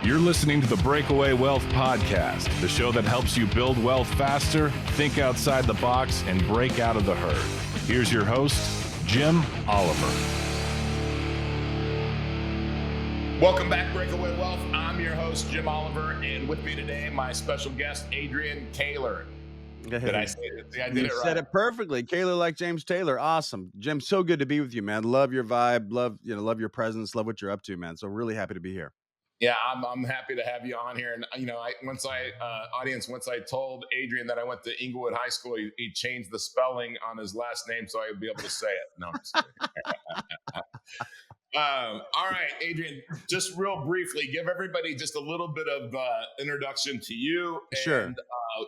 You're listening to the Breakaway Wealth podcast, the show that helps you build wealth faster, think outside the box, and break out of the herd. Here's your host, Jim Oliver. Welcome back, Breakaway Wealth. I'm your host, Jim Oliver, and with me today, my special guest, Adrian Koehler. Did I say it? I did it right. You said it perfectly. Koehler like James Taylor. Awesome. Jim, so good to be with you, man. Love your vibe. Love your presence. Love what you're up to, man. So really happy to be here. Yeah, I'm happy to have you on here. And, once I told Adrian that I went to Inglewood High School, he changed the spelling on his last name so I would be able to say it. No, I'm just kidding. All right, Adrian, just real briefly, give everybody just a little bit of introduction to you. Sure. And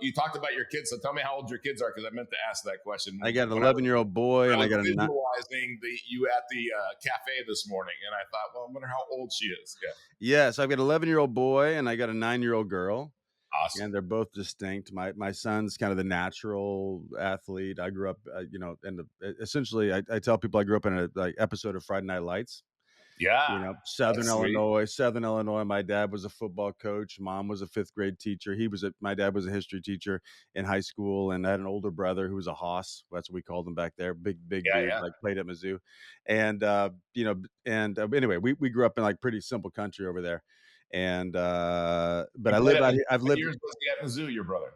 you talked about your kids, so tell me how old your kids are, because I meant to ask that question. I got an 11-year-old boy, and I got visualizing you at the cafe this morning, and I thought, well, I wonder how old she is. Yeah, so I've got an 11-year-old boy, and I got a 9-year-old girl. Awesome. And they're both distinct. My son's kind of the natural athlete. I grew up, essentially, I tell people I grew up in a episode of Friday Night Lights. Yeah. Southern Illinois. My dad was a football coach. Mom was a 5th grade teacher. My dad was a history teacher in high school, and I had an older brother who was a hoss. That's what we called him back there. Big dude, played at Mizzou. And, anyway, we grew up in pretty simple country over there. And, but I live out here. I've lived. Years was he at Mizzou, your brother?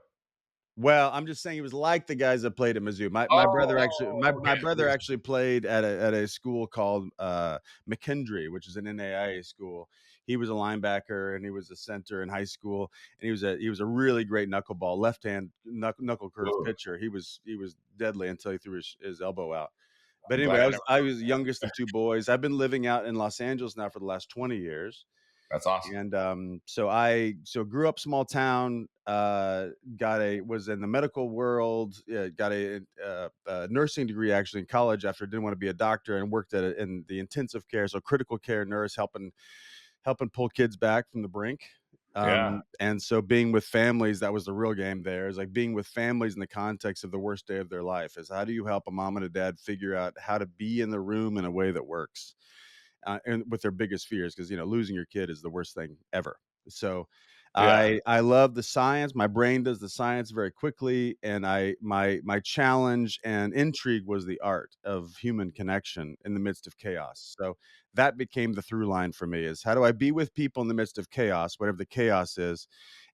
Well, I'm just saying he was like the guys that played at Mizzou. My brother actually played at a school called McKendree, which is an NAIA school. He was a linebacker and he was a center in high school, and he was a really great knuckleball, left-hand knuckle curve pitcher. He was deadly until he threw his elbow out. But anyway, I was the youngest of 2 boys. I've been living out in Los Angeles now for the last 20 years. That's awesome. And so grew up small town, was in the medical world, got a nursing degree actually in college after I didn't want to be a doctor, and worked in the intensive care, so critical care nurse, helping pull kids back from the brink. And so being with families, that was the real game there, is like being with families in the context of the worst day of their life, is how do you help a mom and a dad figure out how to be in the room in a way that works. And with their biggest fears, because losing your kid is the worst thing ever. So I love the science. My brain does the science very quickly, and my challenge and intrigue was the art of human connection in the midst of chaos. So that became the through line for me, is how do I be with people in the midst of chaos, whatever the chaos is,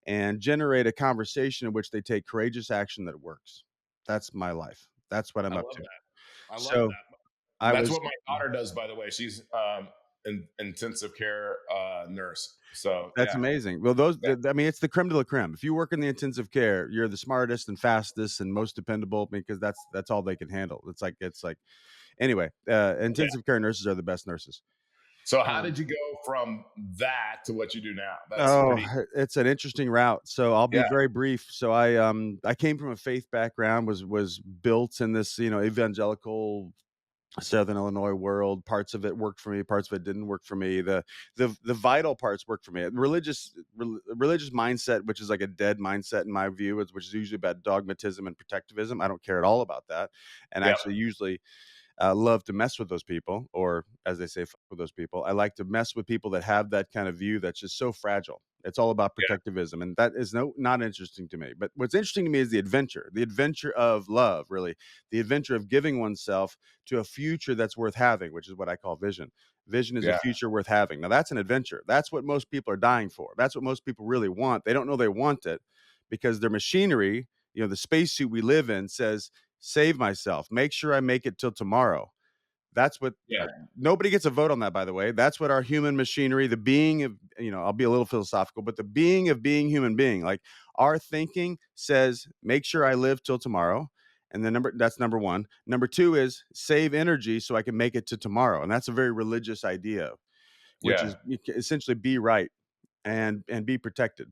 and generate a conversation in which they take courageous action that works. That's my life. That's what I'm up to. I love that. That's what my daughter does, by the way. She's an intensive care nurse. So that's amazing. Well, it's the creme de la creme. If you work in the intensive care, you're the smartest and fastest and most dependable, because that's all they can handle. It's like anyway, intensive care nurses are the best nurses. So how did you go from that to what you do now? It's an interesting route. So I'll be very brief. So I came from a faith background, was built in this, evangelical Southern Illinois world. Parts of it worked for me, parts of it didn't work for me. The vital parts worked for me. Religious mindset, which is like a dead mindset in my view, which is usually about dogmatism and protectivism. I don't care at all about that, and actually usually love to mess with those people, or as they say, fuck with those people. I like to mess with people that have that kind of view that's just so fragile. It's all about protectivism, and that is not interesting to me. But what's interesting to me is the adventure of love, really, the adventure of giving oneself to a future that's worth having, which is what I call vision. Vision is a future worth having. Now, that's an adventure. That's what most people are dying for. That's what most people really want. They don't know they want it because their machinery, the spacesuit we live in, says, save myself, make sure I make it till tomorrow. That's what nobody gets a vote on that, by the way. That's what our human machinery, the being of, I'll be a little philosophical, but the being of being human being, like our thinking says, make sure I live till tomorrow. And that's number 1. Number 2 is save energy so I can make it to tomorrow. And that's a very religious idea, which is essentially be right and be protected.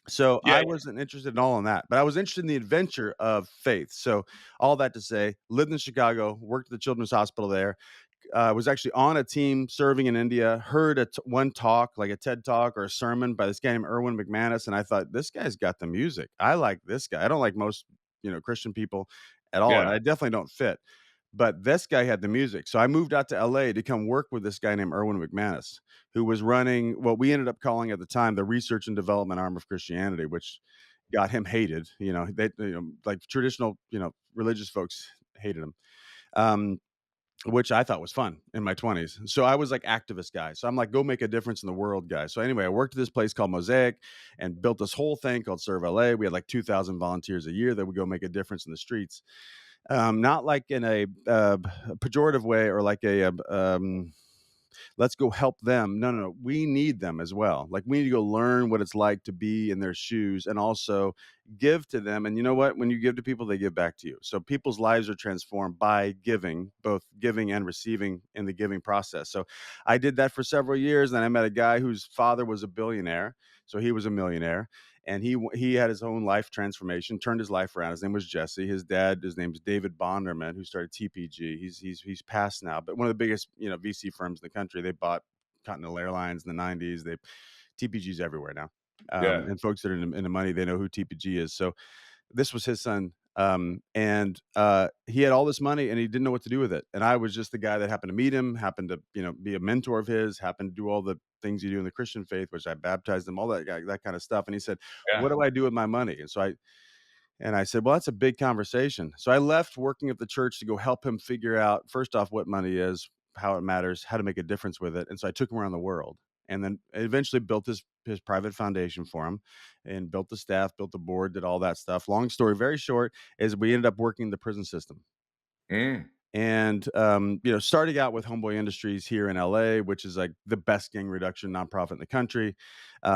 So I wasn't interested in all in that, but I was interested in the adventure of faith. So all that to say, lived in Chicago, worked at the Children's Hospital there, was actually on a team serving in India, heard one talk, like a TED talk or a sermon by this guy named Erwin McManus. And I thought, this guy's got the music. I like this guy. I don't like most, Christian people at all. And I definitely don't fit. but this guy had the music. So I moved out to LA to come work with this guy named Erwin McManus, who was running what we ended up calling at the time the research and development arm of Christianity, which got him hated. Like traditional, religious folks hated him. Um, which I thought was fun in my 20s. So I was like activist guy. So I'm like, go make a difference in the world guy. So anyway, I worked at this place called Mosaic and built this whole thing called Serve LA. We had like 2,000 volunteers a year that would go make a difference in the streets. Not like in a pejorative way or like let's go help them. No, no, no. We need them as well. Like we need to go learn what it's like to be in their shoes and also give to them. And you know what? When you give to people, they give back to you. So people's lives are transformed by giving, both giving and receiving in the giving process. So I did that for several years. Then I met a guy whose father was a billionaire. So he was a millionaire and he had his own life transformation, turned his life around. His name was Jesse. His name is David Bonderman, who started TPG. He's passed now, but one of the biggest VC firms in the country. They bought Continental Airlines in the '90s. TPG's everywhere now, Yeah. and folks that are in the money, they know who TPG is. So this was his son. And he had all this money and he didn't know what to do with it. And I was just the guy that happened to meet him, happened to, be a mentor of his, happened to do all the things you do in the Christian faith, which I baptized him, all that kind of stuff. And he said, Yeah. what do I do with my money? And I said, well, that's a big conversation. So I left working at the church to go help him figure out, first off, what money is, how it matters, how to make a difference with it. And so I took him around the world and then eventually built his private foundation for him and built the staff, built the board, did all that stuff. Long story very short is we ended up working the prison system. Mm. And starting out with Homeboy Industries here in LA, which is like the best gang reduction nonprofit in the country,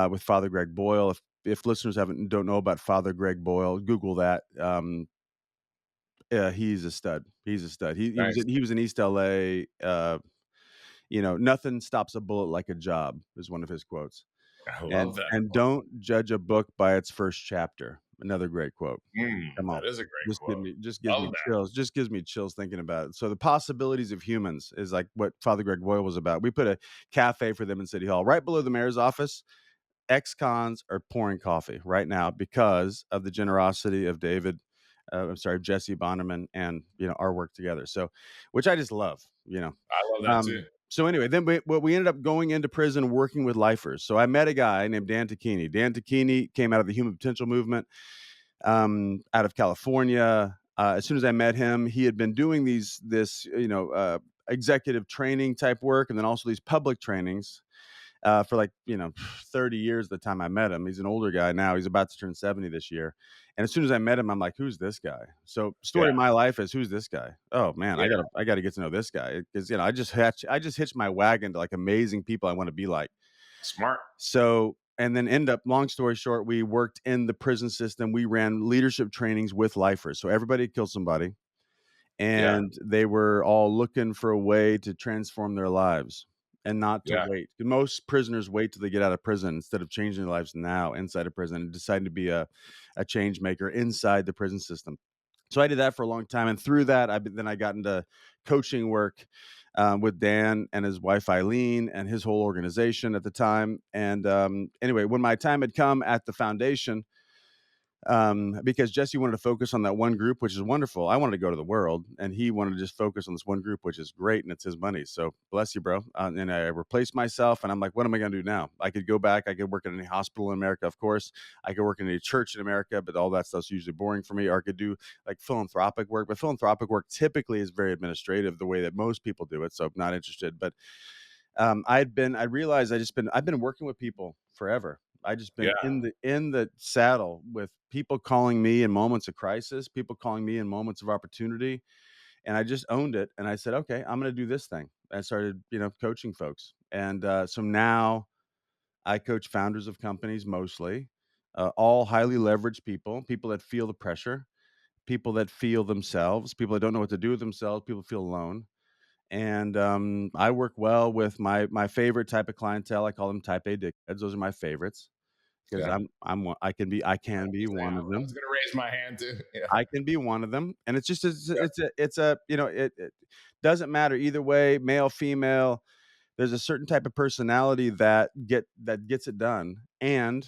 with Father Greg Boyle. If listeners don't know about Father Greg Boyle, Google that. Yeah, he's a stud. He's a stud. Nice. He was in East LA. Nothing stops a bullet like a job is one of his quotes. I love And that and quote. don't judge a book by its first chapter. Another great quote. Come on. That is a great quote. Just gives me Love that. chills. Just gives me chills thinking about it. So the possibilities of humans is like what Father Greg Boyle was about. We put a cafe for them in City Hall right below the mayor's office. Ex-cons are pouring coffee right now because of the generosity of Jesse Bonderman and, our work together. So, which I just love. I love that too. So anyway, then we ended up going into prison working with lifers. So I met a guy named Dan Tacchini. Dan Tacchini came out of the Human Potential Movement, out of California. As soon as I met him, he had been doing executive training type work, and then also these public trainings for like 30 years. The time I met him, he's an older guy now. He's about to turn 70 this year. And as soon as I met him, I'm like, who's this guy? So story Yeah. of my life is, who's this guy? Oh man, Yeah. I gotta get to know this guy because I just hitched my wagon to like amazing people I want to be like. Smart. So and then long story short, we worked in the prison system. We ran leadership trainings with lifers. So everybody killed somebody Yeah. and they were all looking for a way to transform their lives and not to Yeah. wait. Most prisoners wait till they get out of prison instead of changing their lives now inside of prison and deciding to be a change maker inside the prison system. So I did that for a long time. And through that, I got into coaching work with Dan and his wife, Eileen, and his whole organization at the time. And anyway, when my time had come at the foundation, because Jesse wanted to focus on that one group, which is wonderful. I wanted to go to the world, and he wanted to just focus on this one group, which is great, and it's his money. So bless you, bro. And I replaced myself, and I'm like, what am I going to do now? I could go back. I could work in any hospital in America, of course. I could work in any church in America, but all that stuff's usually boring for me. Or I could do like philanthropic work, but philanthropic work typically is very administrative, the way that most people do it. So I'm not interested. But I realized I've been working with people forever. I just been Yeah. in the saddle with people calling me in moments of crisis, people calling me in moments of opportunity, and I just owned it. And I said, okay, I'm going to do this thing. I started, coaching folks, and so now I coach founders of companies mostly, all highly leveraged people that feel the pressure, people that feel themselves, people that don't know what to do with themselves, people feel alone. And I work well with my favorite type of clientele. I call them Type A dickheads. Those are my favorites because Yeah. I can be one of I was them. gonna raise my hand too. Yeah. I can be one of them, and it's just Yeah. it doesn't matter either way, male, female. There's a certain type of personality that gets it done, and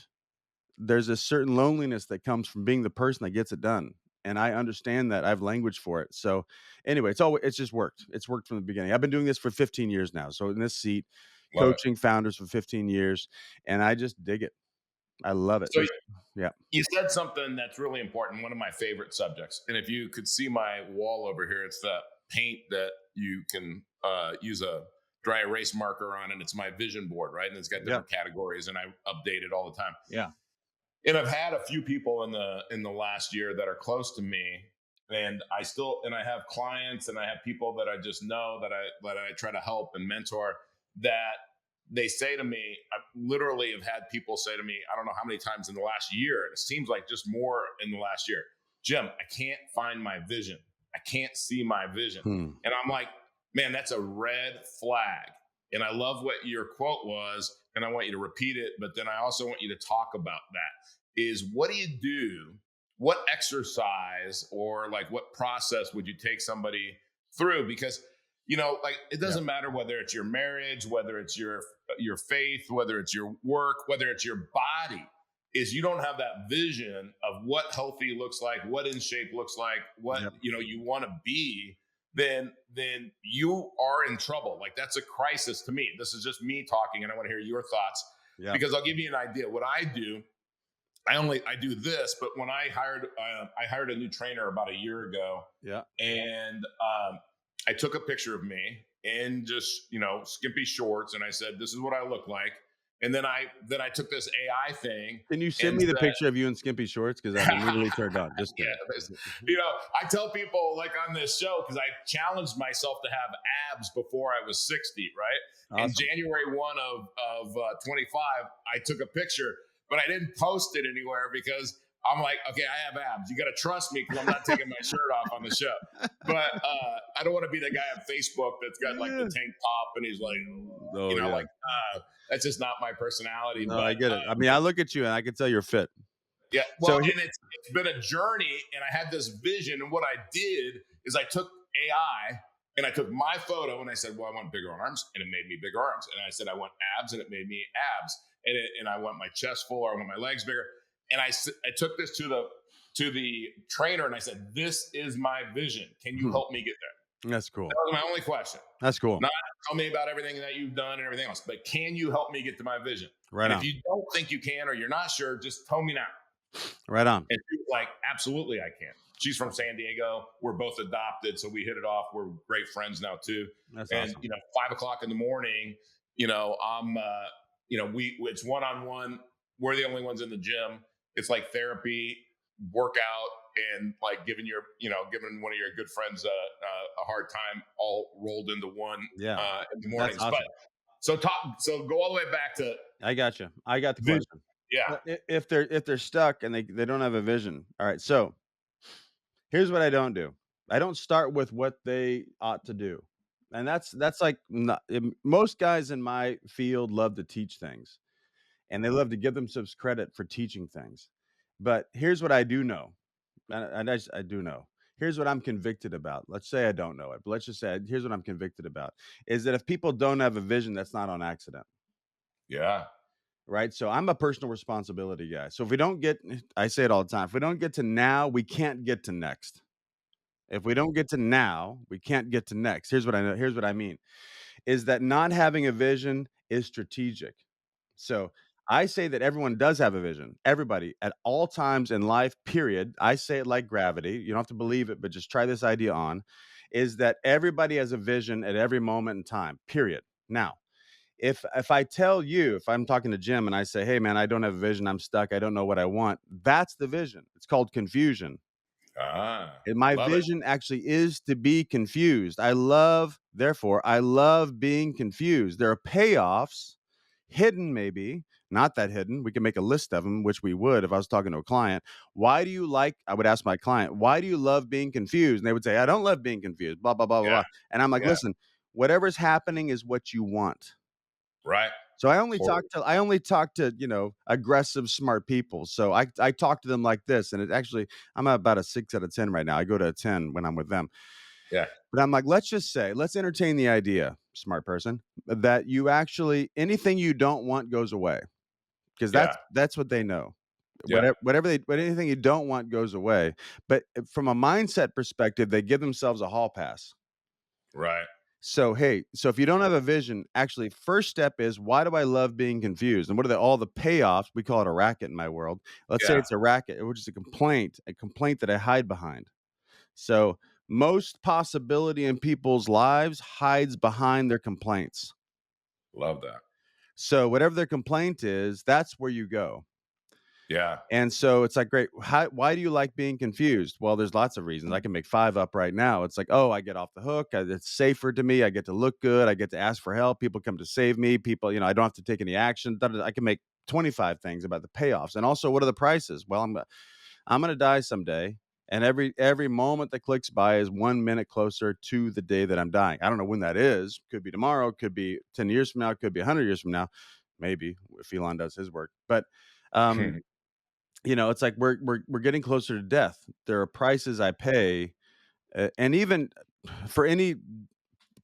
there's a certain loneliness that comes from being the person that gets it done. and I understand that. I have language for it. So anyway, it's just worked. It's worked from the beginning. I've been doing this for 15 years now. So in this seat, Love it. coaching founders for 15 years, and I just dig it. I love it. So Yeah. you said something that's really important, one of my favorite subjects. And if you could see my wall over here, it's the paint that you can use a dry erase marker on, and it's my vision board, right? And it's got Yeah. different categories, and I update it all the time. Yeah. And I've had a few people in the last year that are close to me, and I have clients, and I have people that I just know that I try to help and mentor, that they say to me, I literally have had people say to me, I don't know how many times in the last year, and it seems like just more in the last year, Jim, I can't find my vision. I can't see my vision. And I'm like, man, that's a red flag. And I love what your quote was, and I want you to repeat it, but then I also want you to talk about that. Is what do you do? What exercise or like what process would you take somebody through? Because like it doesn't matter whether it's your marriage, whether it's your faith, whether it's your work, whether it's your body, is you don't have that vision of what healthy looks like, what in shape looks like, what Yep. you want to be, then you are in trouble. Like that's a crisis to me. This is just me talking, and I want to hear your thoughts. Yeah. Because I'll give you an idea. What I do, I do this, but when I hired a new trainer about a year ago, Yeah. and I took a picture of me in just skimpy shorts, and I said, "This is what I look like." And then I took this AI thing. Can you send me the picture of you in skimpy shorts? Because I'm immediately turned on. Just kidding. I tell people like on this show, because I challenged myself to have abs before I was 60, right? Awesome. In January 1 of 25, I took a picture, but I didn't post it anywhere because I'm like, okay, I have abs. You got to trust me because I'm not taking my shirt off on the show. But I don't want to be the guy on Facebook that's got like the tank top and he's like, that's just not my personality. No, but I get it. I mean, I look at you and I can tell you're fit. Yeah. Well, and it's been a journey, and I had this vision. And what I did is I took AI and I took my photo and I said, well, I want bigger arms, and it made me bigger arms. And I said, I want abs, and it made me abs. And I want my chest full, or I want my legs bigger. And I took this to the trainer and I said, this is my vision. Can you help me get there? That's cool. That was my only question. That's cool. Not tell me about everything that you've done and everything else, but can you help me get to my vision? Right and on. If you don't think you can, or you're not sure, just tell me now. Right on. And she's like, absolutely, I can. She's from San Diego. We're both adopted, so we hit it off. We're great friends now too. That's and awesome. 5:00 in the morning, I'm it's one-on-one. We're the only ones in the gym. It's like therapy, workout, and like giving one of your good friends a hard time, all rolled into one. In the mornings. Awesome. But so go all the way back to. I got you. I got the question. Yeah. If they're stuck and they don't have a vision. All right. So here's what I don't do. I don't start with what they ought to do. And that's like most guys in my field love to teach things, and they love to give themselves credit for teaching things. But here's what I do know. And I do know. Here's what I'm convicted about. Let's say I don't know it, but let's just say here's what I'm convicted about is that if people don't have a vision, that's not on accident. Yeah. Right. So I'm a personal responsibility guy. So if we don't I say it all the time, if we don't get to now, we can't get to next. If we don't get to now, we can't get to next. Here's what I know. Here's what I mean is that not having a vision is strategic. So I say that everyone does have a vision. Everybody at all times in life, period. I say it like gravity. You don't have to believe it, but just try this idea on, is that everybody has a vision at every moment in time, period. Now, if I tell you, if I'm talking to Jim and I say, hey, man, I don't have a vision. I'm stuck. I don't know what I want. That's the vision. It's called confusion. And my vision actually is to be confused. Therefore, I love being confused. There are payoffs, hidden maybe, not that hidden. We can make a list of them, which we would if I was talking to a client. I would ask my client, why do you love being confused? And they would say, I don't love being confused, blah, blah, blah, blah. And I'm like, listen, whatever's happening is what you want. Right. So I only talk to aggressive, smart people. So I talk to them like this, and I'm about a 6 out of 10 right now. I go to a 10 when I'm with them. Yeah. But I'm like, let's entertain the idea, smart person, that you actually anything you don't want goes away, because that's what they know. Yeah. Anything you don't want goes away. But from a mindset perspective, they give themselves a hall pass. Right. So, hey, so if you don't have a vision, actually, first step is, why do I love being confused? And what are all the payoffs? We call it a racket in my world. Let's say Yeah. it's a racket, which is a complaint that I hide behind. So, most possibility in people's lives hides behind their complaints. Love that. So, whatever their complaint is, that's where you go. Yeah. And so it's like, great. Why do you like being confused? Well, there's lots of reasons. I can make 5 up right now. It's like, oh, I get off the hook. It's safer to me. I get to look good. I get to ask for help. People come to save me. People, I don't have to take any action. I can make 25 things about the payoffs. And also, what are the prices? Well, I'm going to die someday. And every moment that clicks by is 1 minute closer to the day that I'm dying. I don't know when that is. Could be tomorrow. Could be 10 years from now. Could be 100 years from now. Maybe if Elon does his work. But it's like we're getting closer to death. There are prices I pay, and even for any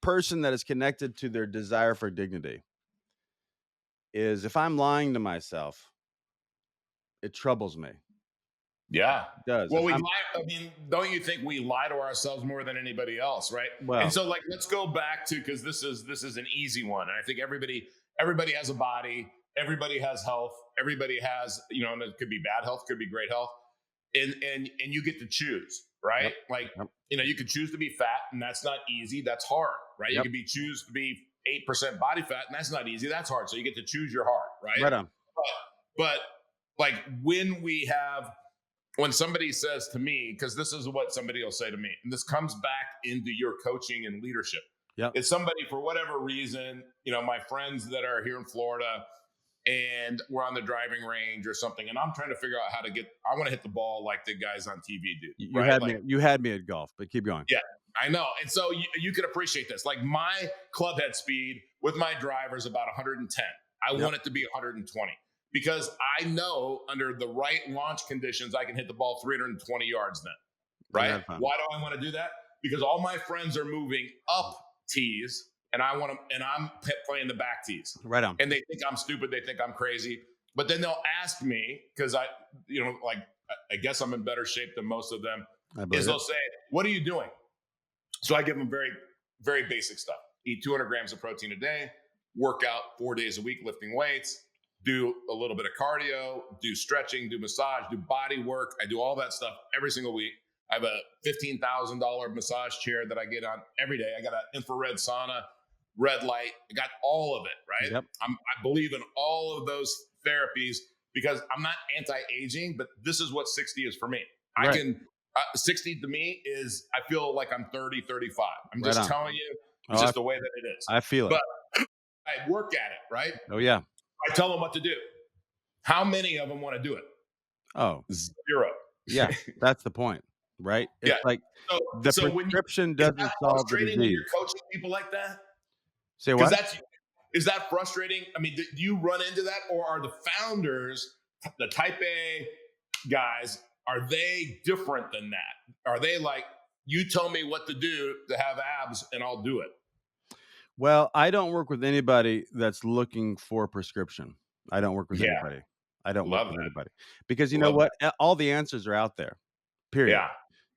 person that is connected to their desire for dignity, is if I'm lying to myself, it troubles me. Yeah. It does. Well, If we I'm lie. I mean, don't you think we lie to ourselves more than anybody else, right? And well, so, like, let's go back to, because this is an easy one, and I think everybody has a body, everybody has health, everybody has, and it could be bad health, could be great health, and you get to choose, right? yep, Like, yep, you could choose to be fat, and that's not easy. That's hard, right? You yep. could choose to be 8% body fat, and that's not easy. That's hard. So you get to choose your heart, right? Right on. But like when somebody says to me, because this is what somebody will say to me, and this comes back into your coaching and leadership. Yep. It's somebody, for whatever reason, my friends that are here in Florida, and we're on the driving range or something, and I'm trying to figure out I want to hit the ball like the guys on TV do, You right? had Like, me. You had me at golf, but keep going. yeah, I know. And so you can appreciate this. Like, my club head speed with my driver is about 110. I Yep. want it to be 120, because I know under the right launch conditions, I can hit the ball 320 yards then, right? Why do I want to do that? Because all my friends are moving up tees, and I'm playing the back tees. Right on. And they think I'm stupid. They think I'm crazy. But then they'll ask me, because I guess I'm in better shape than most of them, is they'll say, what are you doing? So I give them very, very basic stuff. Eat 200 grams of protein a day, work out 4 days a week lifting weights, do a little bit of cardio, do stretching, do massage, do body work. I do all that stuff every single week. I have a $15,000 massage chair that I get on every day. I got an infrared sauna, red light. I got all of it, right? Yep. I believe in all of those therapies, because I'm not anti-aging, but this is what 60 is for me. Right. I can 60 to me is, I feel like I'm 30, 35. I'm just telling you, it's just the way that it is. I feel it. But I work at it, right? Oh, yeah. I tell them what to do. How many of them want to do it? Oh, 0. yeah. That's the point, right? It's like the prescription doesn't solve the disease. When you're coaching people like that? Say what? Is that frustrating? I mean, do you run into that, or are the founders, the type A guys, are they different than that? Are they like, you tell me what to do to have abs and I'll do it? Well, I don't work with anybody that's looking for a prescription. I don't work with anybody. I don't work with anybody, because you know what? All the answers are out there. Period. Yeah.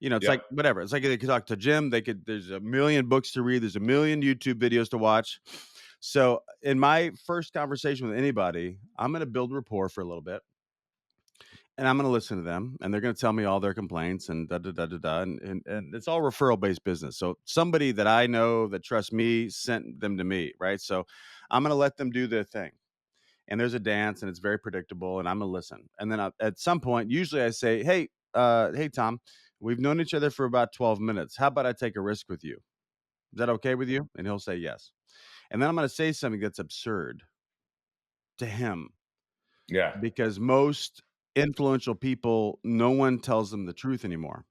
It's like whatever. It's like they could talk to Jim. There's a million books to read. There's a million YouTube videos to watch. So in my first conversation with anybody, I'm going to build rapport for a little bit, and I'm going to listen to them, and they're going to tell me all their complaints and da da da da da, and it's all referral based business. So somebody that I know that trusts me sent them to me, right? So I'm going to let them do their thing, and there's a dance, and it's very predictable, and I'm going to listen, and then at some point, usually I say, hey, Tom, we've known each other for about 12 minutes. How about I take a risk with you? Is that okay with you? And he'll say yes. And then I'm going to say something that's absurd to him. Yeah. Because most influential people, no one tells them the truth anymore.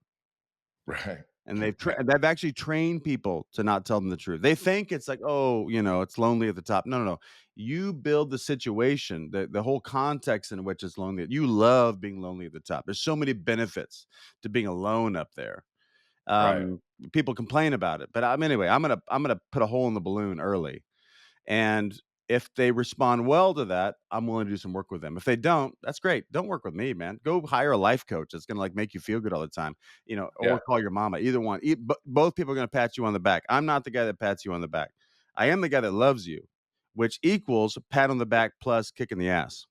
Right. And they've actually trained people to not tell them the truth. They think it's like, oh, it's lonely at the top. No. You build the situation, the whole context in which it's lonely. You love being lonely at the top. There's so many benefits to being alone up there. Right. People complain about it, but anyway, I'm gonna put a hole in the balloon early, and If they respond well to that, I'm willing to do some work with them. If they don't, that's great. Don't work with me, man. Go hire a life coach that's gonna like make you feel good all the time, Yeah. or call your mama. Either one. Both people are gonna pat you on the back. I'm not the guy that pats you on the back. I am the guy that loves you, which equals pat on the back plus kick in the ass.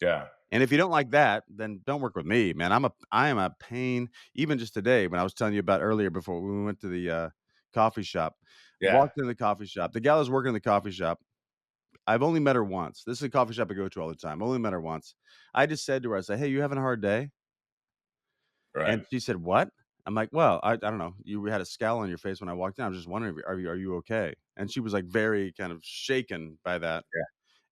Yeah. And if you don't like that, then don't work with me, man. I am a pain. Even just today, when I was telling you about earlier before we went to the coffee shop, Yeah. walked into the coffee shop. The gal is working in the coffee shop. I've only met her once. This is a coffee shop I go to all the time. Only met her once. I just said to her, I said, "Hey, you having a hard day?" Right. And she said, "What?" I'm like, "Well, I don't know. You had a scowl on your face when I walked in. I was just wondering, are you okay?" And she was like very kind of shaken by that.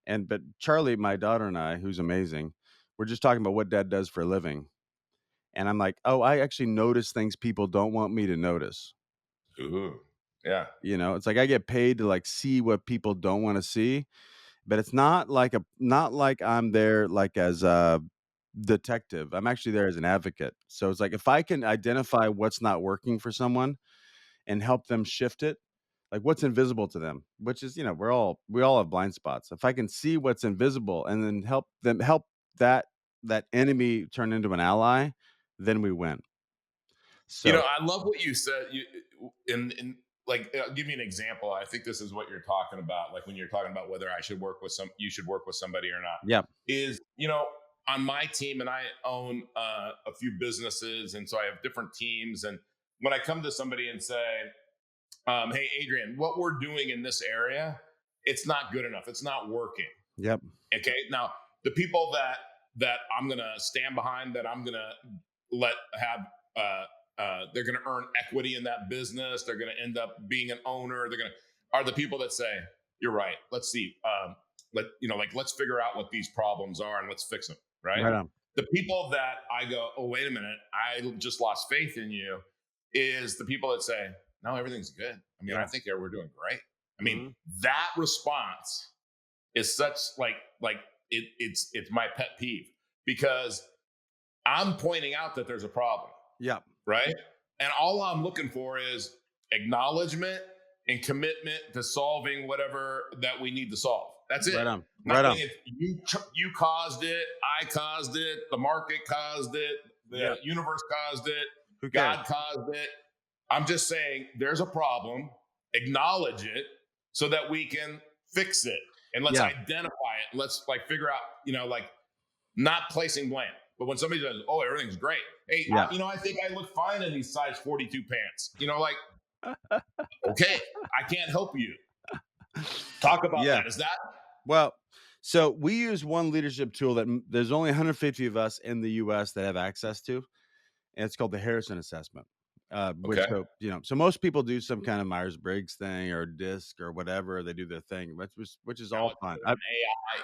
Yeah. But Charlie, my daughter and I, who's amazing, we're just talking about what dad does for a living. And I'm like, "Oh, I actually notice things people don't want me to notice." Ooh. Yeah. It's like I get paid to like see what people don't want to see. But it's not like I'm there like as a detective. I'm actually there as an advocate. So it's like if I can identify what's not working for someone and help them shift it, like what's invisible to them, which is, we all have blind spots. If I can see what's invisible and then help that enemy turn into an ally, then we win. So, I love what you said. In like, I'll give you an example. I think this is what you're talking about. Like when you're talking about whether you should work with somebody or not. yeah. Is on my team, and I own a few businesses, and so I have different teams. And when I come to somebody and say, "Hey, Adrian, what we're doing in this area, it's not good enough. It's not working." Yep. Okay. Now, the people that I'm gonna stand behind, that I'm gonna let have they're gonna earn equity in that business. They're gonna end up being an owner. Are the people that say, "You're right. Let's see. Let's figure out what these problems are and let's fix them." Right. Right on. The people that I go, "Oh, wait a minute, I just lost faith in you," is the people that say, "No, everything's good. I mean, I Yeah. think we're doing great." I mean, Mhm. that response is such it's my pet peeve, because I'm pointing out that there's a problem, Yeah. right? And all I'm looking for is acknowledgement and commitment to solving whatever that we need to solve. That's it. Right on. I'm not Right on. saying you caused it, I caused it, the market caused it, Yeah. the universe caused it, Who cares? God caused it. I'm just saying there's a problem, acknowledge it so that we can fix it, and let's Yeah. identify it. Let's like figure out, not placing blame. But when somebody says, "Oh, everything's great," hey, Yeah. I think I look fine in these size 42 pants. Like, okay, I can't help you. Talk about Yeah. that. Is that Well, so we use one leadership tool that there's only 150 of us in the US that have access to, and it's called the Harrison assessment. Which okay? so most people do some kind of Myers-Briggs thing or DISC or whatever. They do their thing, which is all Alex, fine. AI,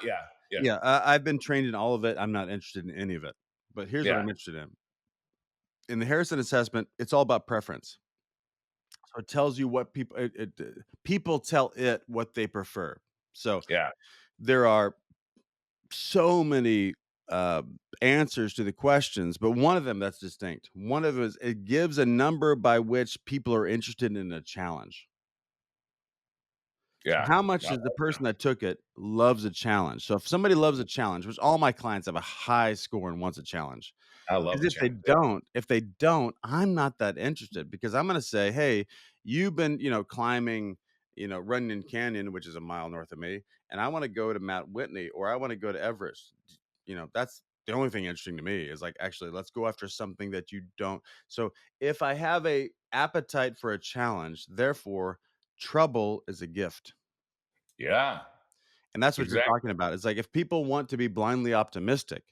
yeah, yeah, Yeah, I've been trained in all of it. I'm not interested in any of it. But here's what yeah, I'm interested in. In the Harrison assessment, it's all about preference. So it tells you what people tell it what they prefer. So yeah, there are so many uh, answers to the questions, but one of them that's distinct. One of them is it gives a number by which people are interested in a challenge. So yeah. how much Wow, does the person that took it loves a challenge? So if somebody loves a challenge, which all my clients have a high score and wants a challenge, I love because the challenge. Yeah, if they don't, I'm not that interested because I'm going to say, hey, you've been, climbing, Runyon Canyon, which is a mile north of me, and I want to go to Mount Whitney or I want to go to Everest. That's the only thing interesting to me is like, actually, let's go after something that you don't. So if I have a appetite for a challenge, therefore trouble is a gift. yeah, And that's what you're exactly. talking about. It's like if people want to be blindly optimistic,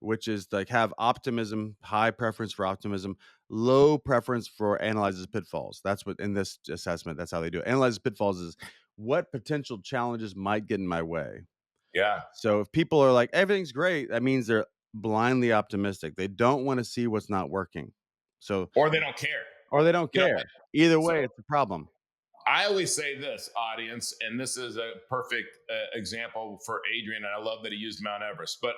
which is like have optimism, high preference for optimism, low preference for analyzes pitfalls. That's what in this assessment, that's how they do it. Analyzes pitfalls is what potential challenges might get in my way. Yeah, So if people are like, everything's great, that means they're blindly optimistic. They don't want to see what's not working. So, or they don't care. or they don't You know, care. Either so way, it's a problem. I always say this, audience, and this is a perfect example for Adrian, and I love that he used Mount Everest. But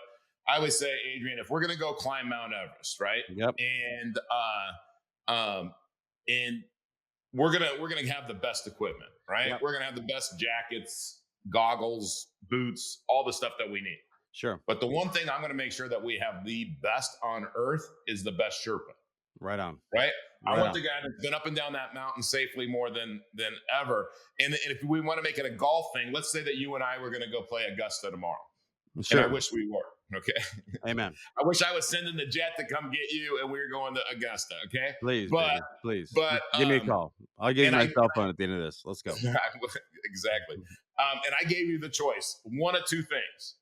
I always say, Adrian, if we're going to go climb Mount Everest, right, Yep. and we're gonna have the best equipment, right? Yep. We're gonna have the best jackets, goggles, boots, all the stuff that we need. Sure. But the one thing I'm going to make sure that we have the best on earth is the best Sherpa. Right on. Right. Right I want on. the guy that's been up and down that mountain safely more than ever. And if we want to make it a golf thing, let's say that you and I were going to go play Augusta tomorrow. Sure. And I wish we were. Okay. Amen. I wish I was sending the jet to come get you and we were going to Augusta. Okay. Please, But baby, please. but Give me a call. I'll give you my cell phone at the end of this. Let's go. Exactly. And I gave you the choice. One of two things.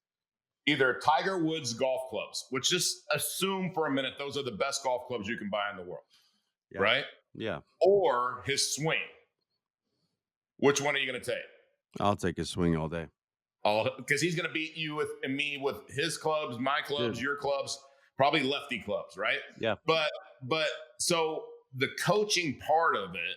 Either Tiger Woods golf clubs, which just assume for a minute those are the best golf clubs you can buy in the world. Yeah. Right? Yeah. Or his swing. Which one are you going to take? I'll take his swing all day. Because he's going to beat you and me with his clubs, my clubs, your clubs, probably lefty clubs, right? Yeah. But so the coaching part of it,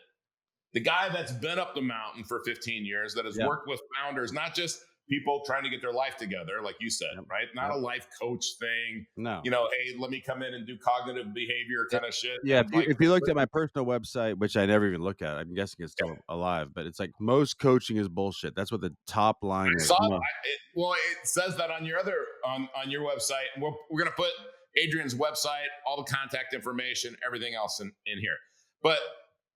the guy that's been up the mountain for 15 years, that has worked with founders, not just people trying to get their life together, like you said, right? Not a life coach thing. No. Hey, let me come in and do cognitive behavior kind of shit. Yeah. If you looked at my personal website, which I never even look at, I'm guessing it's still alive, but it's like most coaching is bullshit. That's what the top line is. It says that on your on your website. And we're going to put Adrian's website, all the contact information, everything else in here. But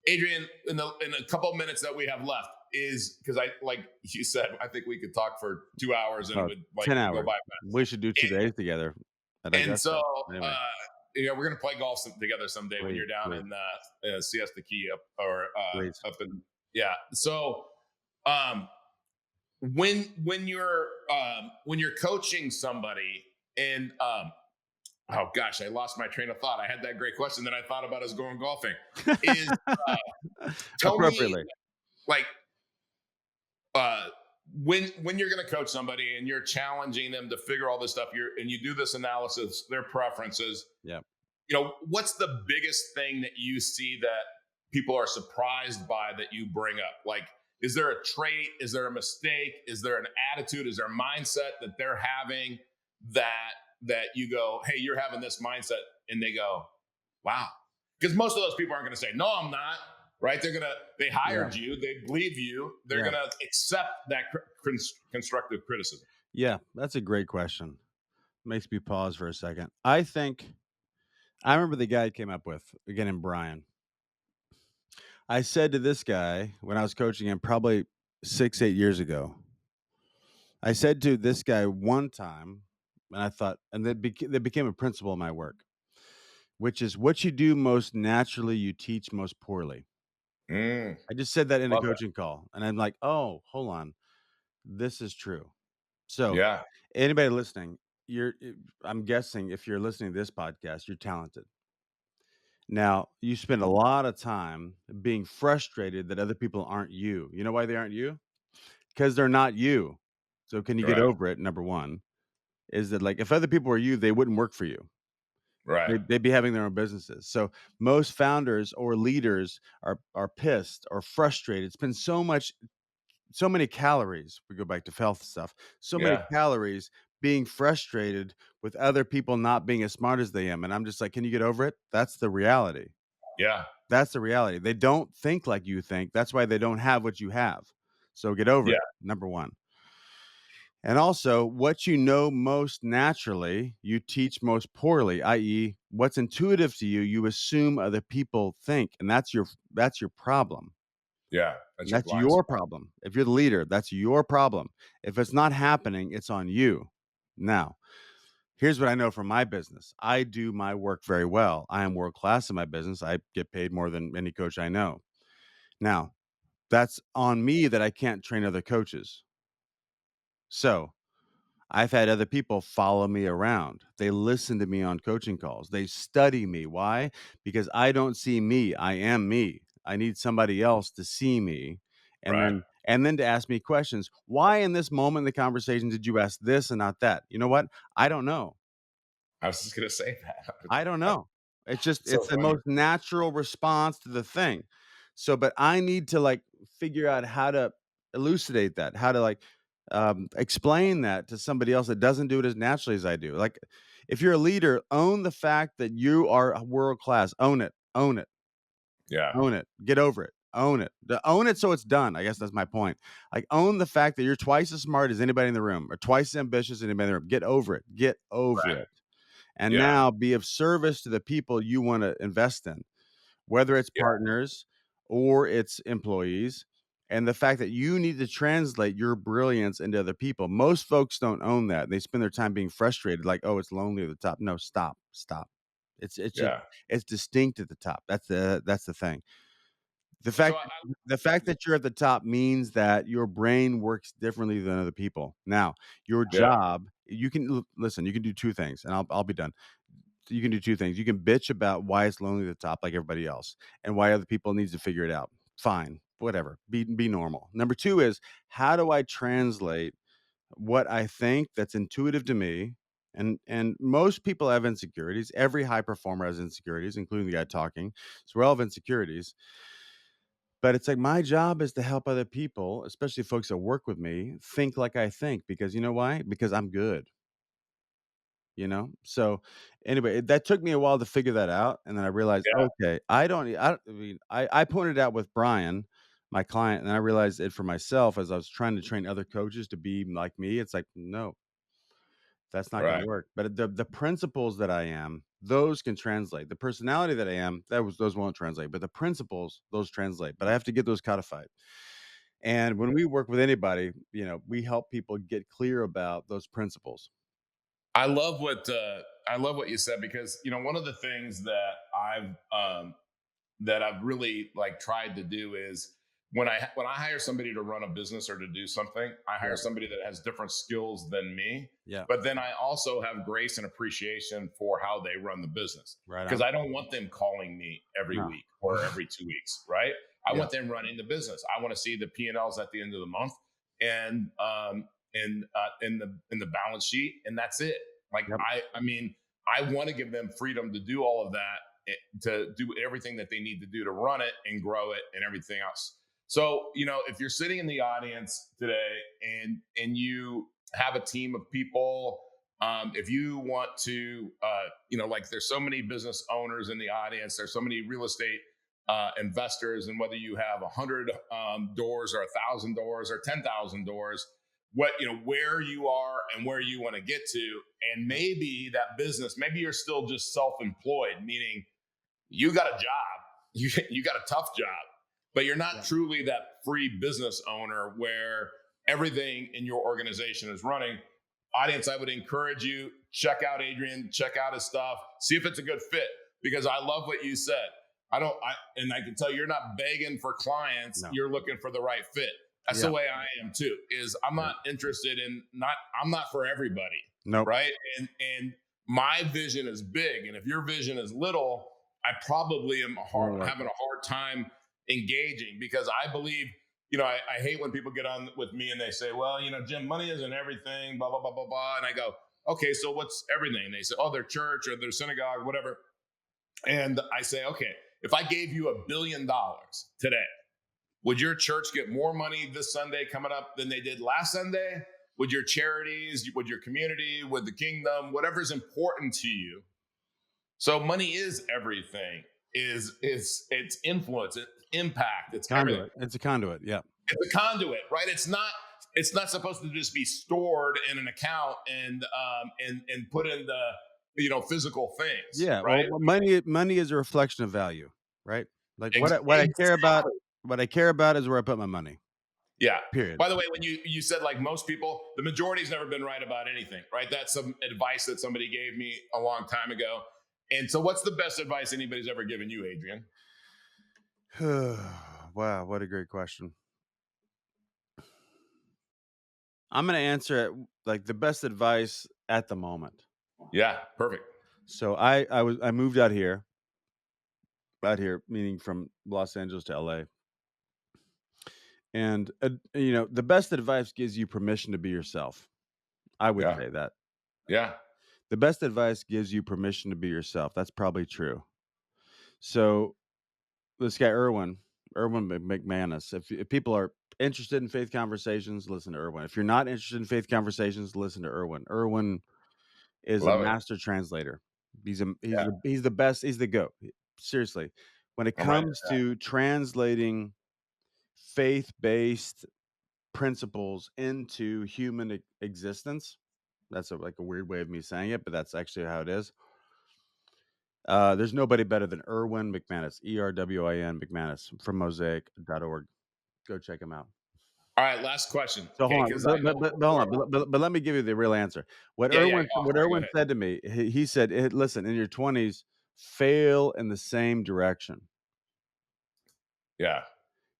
Adrian, in a couple of minutes that we have left, is because like you said, I think we could talk for 2 hours and it would 10 hours. go by fast. We should do 2 days together. And so anyway. We're gonna play golf together someday when you're down in Siesta Key up in So when you're coaching somebody and oh gosh, I lost my train of thought. I had that great question that I thought about as going golfing. Is tell appropriately. me, like, when you're going to coach somebody and you're challenging them to figure all this stuff, and you do this analysis, their preferences. Yeah. What's the biggest thing that you see that people are surprised by that you bring up? Like, is there a trait? Is there a mistake? Is there an attitude? Is there a mindset that they're having that you go, hey, you're having this mindset, and they go, wow. Because most of those people aren't going to say, no, I'm not. Right? They hired you. They believe you. They're going to accept that constructive criticism. Yeah, that's a great question. Makes me pause for a second. I remember the guy I came up with, again, in Brian. I said to this guy when I was coaching him probably 6-8 years ago, I said to this guy one time, and I thought, and that became a principle in my work, which is what you do most naturally, you teach most poorly. I just said that in a coaching call, and I'm like, oh, hold on. This is true. So anybody listening, I'm guessing if you're listening to this podcast, you're talented. Now, you spend a lot of time being frustrated that other people aren't you. You know why they aren't you? Because they're not you. So can you get over it? Number one is that, like, if other people were you, they wouldn't work for you. Right. They'd be having their own businesses. So most founders or leaders are pissed or frustrated. Spend so many calories. We go back to health stuff. So many calories being frustrated with other people not being as smart as they am. And I'm just like, can you get over it? That's the reality. Yeah. That's the reality. They don't think like you think. That's why they don't have what you have. So get over it. Number one. And also, what you know most naturally, you teach most poorly, i.e., what's intuitive to you, you assume other people think. And that's your problem. Yeah. That's your problem. If you're the leader, that's your problem. If it's not happening, it's on you. Now, here's what I know from my business. I do my work very well. I am world class in my business. I get paid more than any coach I know. Now, that's on me that I can't train other coaches. So I've had other people follow me around. They listen to me on coaching calls. They study me. Why? Because I don't see me. I am me. I need somebody else to see me. And then to ask me questions. Why in this moment in the conversation did you ask this and not that? You know what? I don't know. I was just going to say that. I don't know. It's just, it's the most natural response to the thing. So, but I need to, like, figure out how to elucidate that, how to, like, explain that to somebody else that doesn't do it as naturally as I do. Like, if you're a leader, own the fact that you are world class. Own it. Yeah. Own it. Get over it. Own it. Own it so it's done. I guess that's my point. Like, own the fact that you're twice as smart as anybody in the room, or twice as ambitious as anybody in the room. Get over it. Get over Right. it. And Yeah. now be of service to the people you want to invest in, whether it's Yeah. partners or it's employees. And the fact that you need to translate your brilliance into other people. Most folks don't own that. They spend their time being frustrated, like, oh, it's lonely at the top. No, stop. It's just, Yeah. it's distinct at the top. That's the thing. The So fact the fact that you're at the top means that your brain works differently than other people. Now, your yeah. job, you can listen, you can do two things, and I'll be done. You can do two things. You can bitch about why it's lonely at the top like everybody else, and why other people needs to figure it out. Fine, whatever. Be normal. Number two is, how do I translate what I think that's intuitive to me? And most people have insecurities. Every high performer has insecurities, including the guy talking. So we all have insecurities. But it's like, my job is to help other people, especially folks that work with me, think like I think, because you know why? Because I'm good, you know? So anyway, that took me a while to figure that out. And then I realized, Yeah. okay, I pointed out with Brian, my client, and I realized it for myself as I was trying to train other coaches to be like me. It's like, no, that's not going to Right. work. But the principles that I am, those can translate. The personality that I am, those won't translate. But the principles, those translate. But I have to get those codified. And when we work with anybody, we help people get clear about those principles. I love what you said, because one of the things that I've really like tried to do is, when I hire somebody to run a business or to do something, I hire Yeah. somebody that has different skills than me. Yeah. But then I also have grace and appreciation for how they run the business, Right because on. I don't want them calling me every No. week or every 2 weeks, right? I Yeah. want them running the business. I want to see the P&Ls at the end of the month, and in the balance sheet, and that's it. Like, Yep. I mean, I want to give them freedom to do all of that, to do everything that they need to do to run it and grow it and everything else. So, if you're sitting in the audience today, and you have a team of people, if you want to, like, there's so many business owners in the audience, there's so many real estate investors, and whether you have 100 doors or 1,000 doors or 10,000 doors, where you are and where you want to get to, and maybe that business, maybe you're still just self-employed, meaning you got a job, you got a tough job, but you're not Yeah. truly that free business owner where everything in your organization is running. Audience, I would encourage you, check out Adrian, check out his stuff, see if it's a good fit, because I love what you said. And I can tell you're not begging for clients, No. you're looking for the right fit. That's Yeah. the way I am too. Is I'm not interested in I'm not for everybody, Nope. right? And my vision is big, and if your vision is little, I probably am having a hard time engaging, because I believe, I hate when people get on with me and they say, well, Jim, money isn't everything, blah, blah, blah, blah, blah. And I go, okay, so what's everything? And they say, oh, their church or their synagogue, whatever. And I say, okay, if I gave you $1 billion today, would your church get more money this Sunday coming up than they did last Sunday? Would your charities, would your community, would the kingdom, whatever's important to you? So money is everything. It's influence, it's impact, it's everything. Conduit. It's a conduit. Yeah. It's a conduit, right? It's not supposed to just be stored in an account and put in the physical things, Yeah. Well, right? money is a reflection of value, right? Like, what I care about, Exactly. is where I put my money. Yeah. Period. By the way, when you said, like, most people, the majority's never been right about anything, right? That's some advice that somebody gave me a long time ago. And so, what's the best advice anybody's ever given you, Adrian? Wow, what a great question. I'm going to answer it like the best advice at the moment. Yeah, perfect. So I moved out here, meaning from Los Angeles to LA. And the best advice gives you permission to be yourself. I would Yeah. say that. Yeah. The best advice gives you permission to be yourself. That's probably true. So this guy, Erwin McManus, if people are interested in faith conversations, listen to Erwin. If you're not interested in faith conversations, listen to Erwin. Erwin is a Love it. master translator. He's Yeah. the best. He's the GOAT. Seriously. When it I'm writing comes it down. to translating faith-based principles into human existence. That's like a weird way of me saying it, but that's actually how it is. There's nobody better than Erwin McManus, Erwin McManus from mosaic.org. Go check him out. All right, last question. So Okay, hold because on, I know hold on, but let me give you the real answer. What yeah, yeah. Erwin, Oh, what sorry, go Erwin ahead. said to me, he said, "Listen, in your 20s, fail in the same direction." Yeah,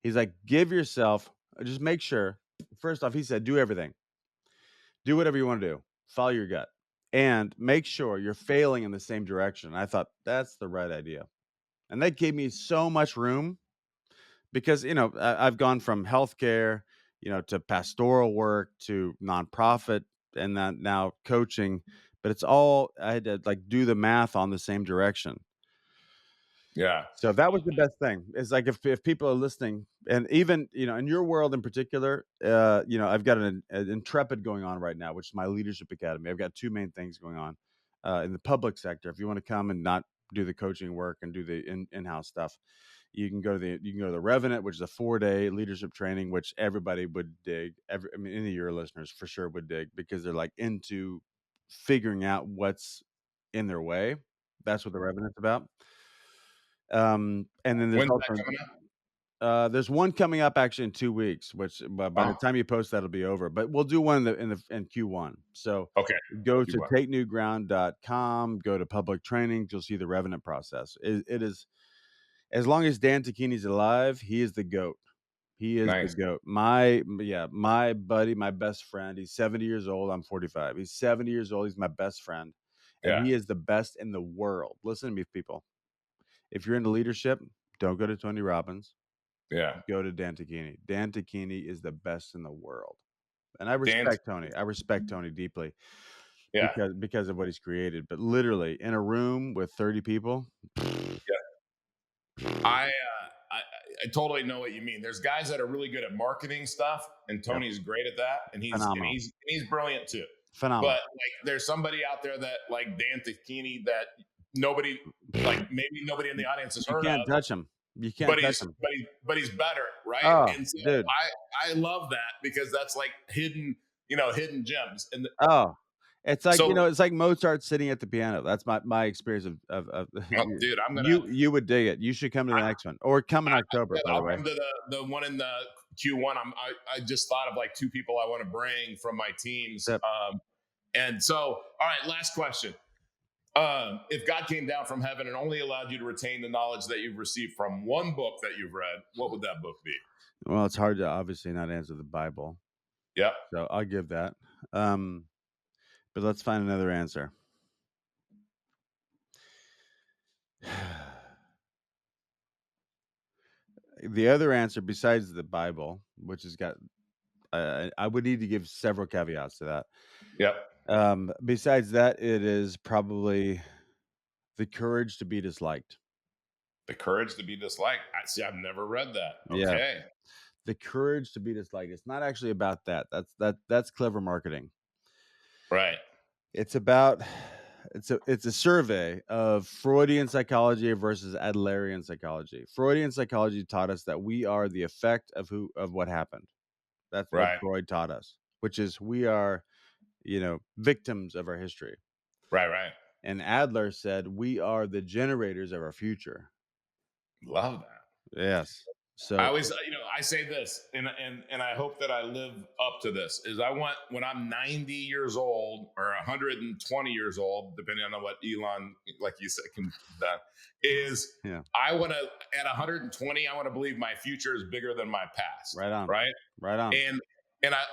He's like, give yourself, just make sure. First off, he said, do everything, do whatever you want to do, follow your gut, and make sure you're failing in the same direction. I thought that's the right idea, and that gave me so much room because I've gone from healthcare, to pastoral work to nonprofit, and then now coaching, but it's all I had to like do the math on the same direction. yeah, So that was the best thing. It's like if people are listening, and even in your world in particular, I've got an Intrepid going on right now, which is my leadership academy. I've got two main things going on in the public sector. If you want to come and not do the coaching work and do the in-house stuff, you can go to the Revenant, which is a 4-day leadership training, which everybody would dig. Any of your listeners for sure would dig because they're like into figuring out what's in their way. That's what the Revenant's about. And then there's when's that also coming up? there's one coming up actually in 2 weeks, which by the Oh, time you post that'll be over. But we'll do one in Q1. So okay. go You to what? takenewground.com, go to public trainings, you'll see the Revenant process. It is, as long as Dan Tacchini's alive, he is the GOAT. He is the Nice. GOAT. My buddy, my best friend. He's 70 years old. I'm 45. He's 70 years old. He's my best friend, and Yeah, he is the best in the world. Listen to me, people. If you're into leadership, don't go to Tony Robbins. yeah. Go to Dan Tacchini. Dan Tacchini is the best in the world, and I Dan, respect Tony. I respect Tony deeply yeah, because of what he's created. But literally, in a room with 30 people, yeah. I, I totally know what you mean. There's guys that are really good at marketing stuff, and yep, Tony's great at that, and phenomenal, he's brilliant too. But phenomenal. like, there's somebody out there that like Dan Tacchini that nobody, like maybe nobody in the audience has You heard can't of, touch him. You can't touch him. but he's better, right? Oh, And so dude. I love that because that's like hidden gems. And Oh, it's like so, it's like Mozart sitting at the piano. That's my experience of oh, dude, you would dig it. You should come to the next one, or come in October. By the I'll way, come to the one in the Q1. I just thought of like two people I want to bring from my teams. Yep. And so, all right, last question. If God came down from heaven and only allowed you to retain the knowledge that you've received from one book that you've read, what would that book be? Well, it's hard to obviously not answer the Bible, Yep. so I'll give that. But let's find another answer. The other answer, besides the Bible, which has got, I would need to give several caveats to that. Yep. Besides that, it is probably The Courage to Be Disliked. The Courage to Be Disliked. I see. I've never read that. Yeah, Okay. The Courage to Be Disliked. It's not actually about that. That's clever marketing. Right. It's about it's a survey of Freudian psychology versus Adlerian psychology. Freudian psychology taught us that we are the effect of what happened. That's what Right. Freud taught us, which is we are, victims of our history. Right. Right. And Adler said we are the generators of our future. Love that. Yes. I So always, I say this, and I hope that I live up to this. Is I want when I'm 90 years old or 120 years old, depending on what Elon, like you said, can that is. yeah, I want to at 120, I want to believe my future is bigger than my past. right on, Right. right on.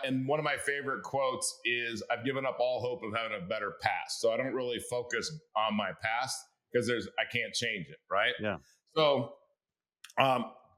And one of my favorite quotes is, "I've given up all hope of having a better past, so I don't really focus on my past because I can't change it." Right. Yeah. So.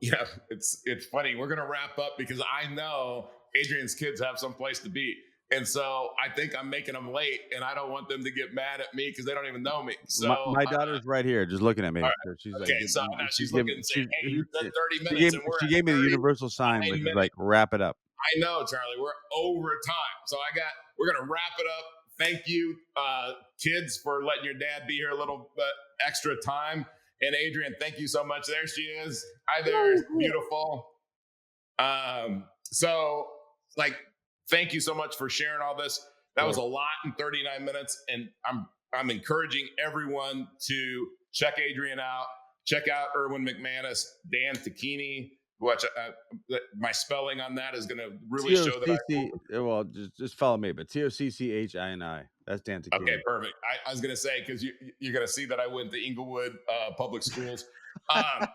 Yeah, it's funny. We're gonna wrap up because I know Adrian's kids have some place to be, and so I think I'm making them late, and I don't want them to get mad at me because they don't even know me. So, My daughter's right here, just looking at me. all right, So she's like, okay. So now she's gave looking and saying, "Hey, you said 30 she minutes, gave and we're she at gave me the 30 universal sign, which is minutes." like wrap it up. I know, Charlie. We're over time, so we're gonna wrap it up. Thank you, kids, for letting your dad be here a little bit extra time. And Adrian, thank you so much. There she is. Hi there, beautiful. So like, thank you so much for sharing all this. That was a lot in 39 minutes. And I'm encouraging everyone to check Adrian out, check out Erwin McManus, Dan Tacchini. Watch my spelling on that is going to really show that. Well, just follow me, but Tocchini. That's Dan Tacchini. Okay, perfect. I was going to say, because you're going to see that I went to Inglewood Public Schools. But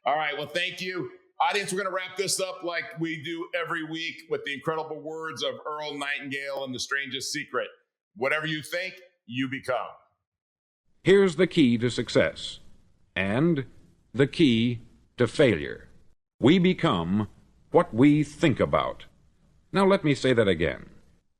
all right, well, thank you. Audience, we're going to wrap this up like we do every week with the incredible words of Earl Nightingale and The Strangest Secret. Whatever you think, you become. Here's the key to success and the key to failure. We become what we think about. Now let me say that again.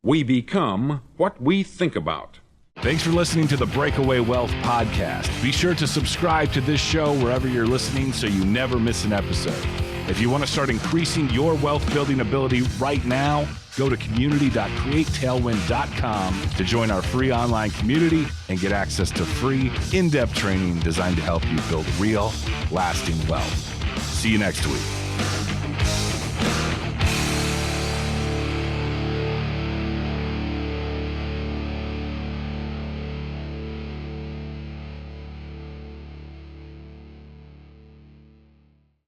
We become what we think about. Thanks for listening to the Breakaway Wealth podcast. Be sure to subscribe to this show wherever you're listening so you never miss an episode. If you want to start increasing your wealth building ability right now, go to community.createtailwind.com to join our free online community and get access to free, in-depth training designed to help you build real, lasting wealth. See you next week.